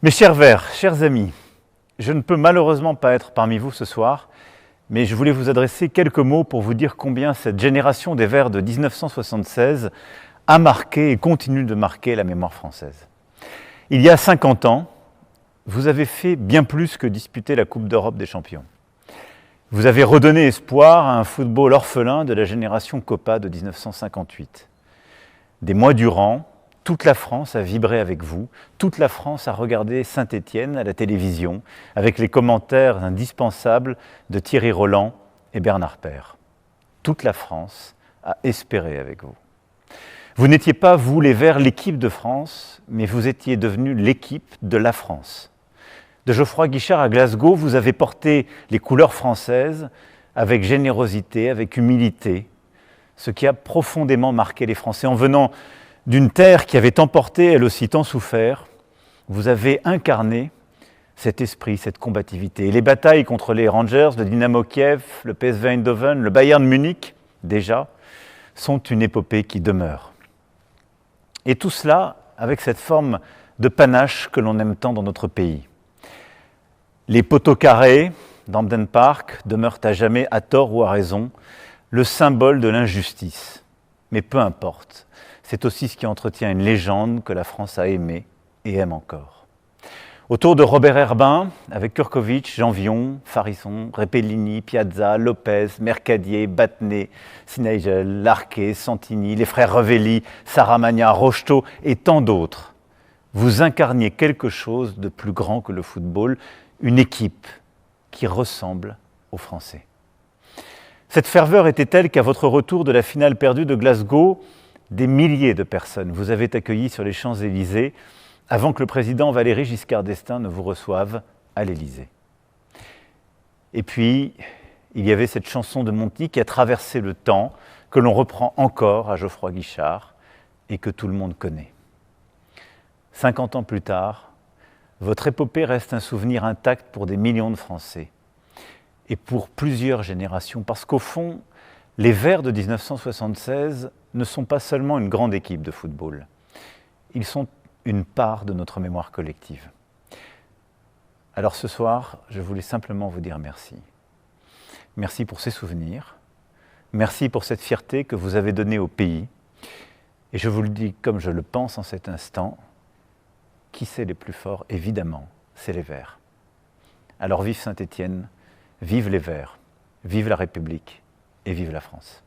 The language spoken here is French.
Mes chers Verts, chers amis, je ne peux malheureusement pas être parmi vous ce soir, mais je voulais vous adresser quelques mots pour vous dire combien cette génération des Verts de 1976 a marqué et continue de marquer la mémoire française. Il y a 50 ans, vous avez fait bien plus que disputer la Coupe d'Europe des champions. Vous avez redonné espoir à un football orphelin de la génération Copa de 1958. Des mois durant, toute la France a vibré avec vous, toute la France a regardé Saint-Étienne à la télévision, avec les commentaires indispensables de Thierry Roland et Bernard Père. Toute la France a espéré avec vous. Vous n'étiez pas, vous les Verts, l'équipe de France, mais vous étiez devenu l'équipe de la France. De Geoffroy Guichard à Glasgow, vous avez porté les couleurs françaises avec générosité, avec humilité, ce qui a profondément marqué les Français. En venant d'une terre qui avait tant porté, elle aussi tant souffert, vous avez incarné cet esprit, cette combativité. Et les batailles contre les Rangers, le Dynamo Kiev, le PSV Eindhoven, le Bayern Munich, déjà, sont une épopée qui demeure. Et tout cela avec cette forme de panache que l'on aime tant dans notre pays. Les poteaux carrés d'Hampden Park demeurent à jamais, à tort ou à raison, le symbole de l'injustice. Mais peu importe, c'est aussi ce qui entretient une légende que la France a aimée et aime encore. Autour de Robert Herbin, avec Kurkovic, Janvion, Farisson, Repellini, Piazza, Lopez, Mercadier, Battenet, Sinigel, Larquet, Santini, les frères Revelli, Saramagna, Rocheteau et tant d'autres, vous incarniez quelque chose de plus grand que le football, une équipe qui ressemble aux Français. Cette ferveur était telle qu'à votre retour de la finale perdue de Glasgow, des milliers de personnes vous avaient accueilli sur les Champs-Élysées avant que le président Valéry Giscard d'Estaing ne vous reçoive à l'Élysée. Et puis, il y avait cette chanson de Monty qui a traversé le temps, que l'on reprend encore à Geoffroy Guichard et que tout le monde connaît. 50 ans plus tard, votre épopée reste un souvenir intact pour des millions de Français et pour plusieurs générations, parce qu'au fond, les Verts de 1976 ne sont pas seulement une grande équipe de football, ils sont une part de notre mémoire collective. Alors ce soir, je voulais simplement vous dire merci. Merci pour ces souvenirs, merci pour cette fierté que vous avez donnée au pays, et je vous le dis comme je le pense en cet instant, qui c'est les plus forts? Évidemment, c'est les Verts. Alors vive Saint-Étienne, vive les Verts, vive la République et vive la France.